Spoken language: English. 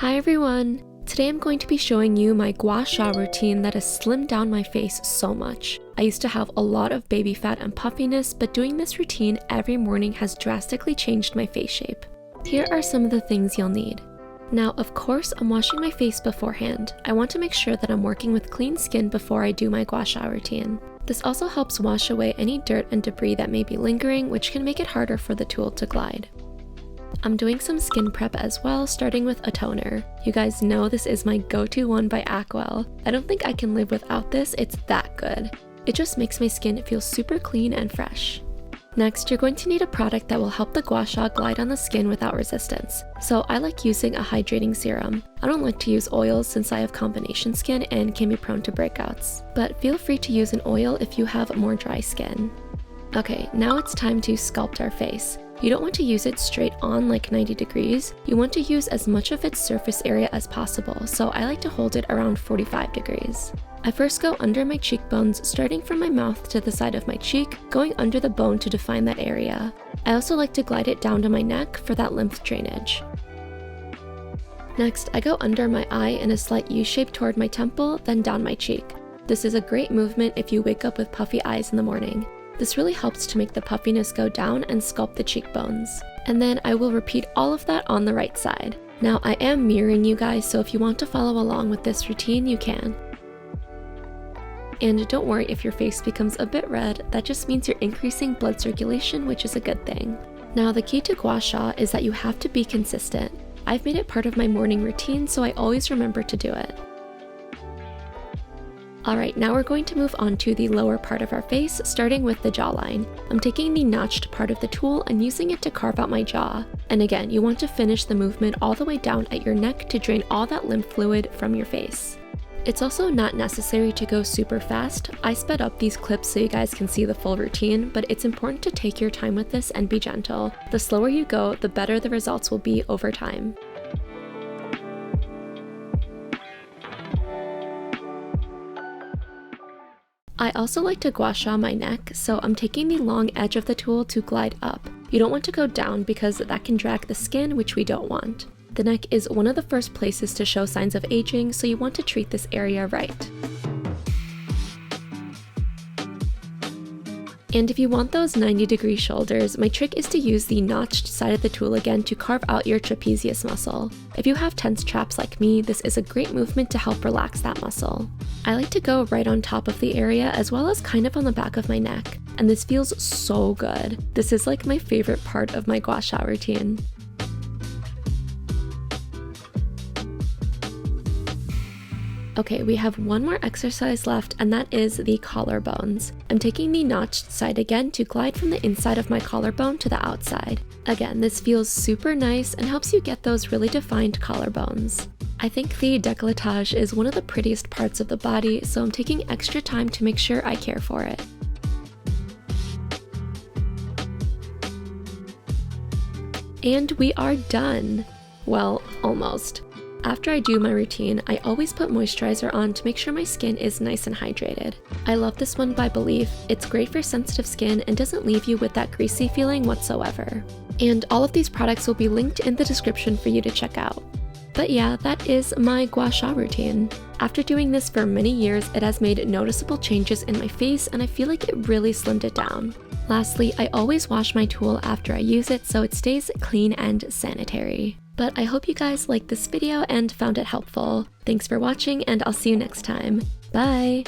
Hi everyone! Today I'm going to be showing you my gua sha routine that has slimmed down my face so much. I used to have a lot of baby fat and puffiness, but doing this routine every morning has drastically changed my face shape. Here are some of the things you'll need. Now, of course, I'm washing my face beforehand. I want to make sure that I'm working with clean skin before I do my gua sha routine. This also helps wash away any dirt and debris that may be lingering, which can make it harder for the tool to glide. I'm doing some skin prep as well, starting with a toner. You guys know this is my go-to one by Acwell. I don't think I can live without this, it's that good. It just makes my skin feel super clean and fresh. Next, you're going to need a product that will help the gua sha glide on the skin without resistance. So I like using a hydrating serum. I don't like to use oils since I have combination skin and can be prone to breakouts. But feel free to use an oil if you have more dry skin. Okay, now it's time to sculpt our face. You don't want to use it straight on like 90 degrees. You want to use as much of its surface area as possible, so I like to hold it around 45 degrees. I first go under my cheekbones, starting from my mouth to the side of my cheek, going under the bone to define that area. I also like to glide it down to my neck for that lymph drainage. Next, I go under my eye in a slight U shape toward my temple, then down my cheek. This is a great movement if you wake up with puffy eyes in the morning. This really helps to make the puffiness go down and sculpt the cheekbones. And then I will repeat all of that on the right side. Now I am mirroring you guys, so if you want to follow along with this routine, you can. And don't worry if your face becomes a bit red, that just means you're increasing blood circulation, which is a good thing. Now the key to gua sha is that you have to be consistent. I've made it part of my morning routine, so I always remember to do it. Alright, now we're going to move on to the lower part of our face, starting with the jawline. I'm taking the notched part of the tool and using it to carve out my jaw. And again, you want to finish the movement all the way down at your neck to drain all that lymph fluid from your face. It's also not necessary to go super fast. I sped up these clips so you guys can see the full routine, but it's important to take your time with this and be gentle. The slower you go, the better the results will be over time. I also like to gua sha my neck, so I'm taking the long edge of the tool to glide up. You don't want to go down because that can drag the skin, which we don't want. The neck is one of the first places to show signs of aging, so you want to treat this area right. And if you want those 90-degree shoulders, my trick is to use the notched side of the tool again to carve out your trapezius muscle. If you have tense traps like me, this is a great movement to help relax that muscle. I like to go right on top of the area as well as kind of on the back of my neck, and this feels so good. This is like my favorite part of my gua sha routine. Okay, we have one more exercise left, and that is the collarbones. I'm taking the notched side again to glide from the inside of my collarbone to the outside. Again, this feels super nice and helps you get those really defined collarbones. I think the décolletage is one of the prettiest parts of the body, so I'm taking extra time to make sure I care for it. And we are done! Well, almost. After I do my routine, I always put moisturizer on to make sure my skin is nice and hydrated. I love this one by Belief. It's great for sensitive skin and doesn't leave you with that greasy feeling whatsoever. And all of these products will be linked in the description for you to check out. But yeah, that is my gua sha routine. After doing this for many years, it has made noticeable changes in my face and I feel like it really slimmed it down. Lastly, I always wash my tool after I use it so it stays clean and sanitary. But I hope you guys liked this video and found it helpful. Thanks for watching, and I'll see you next time. Bye!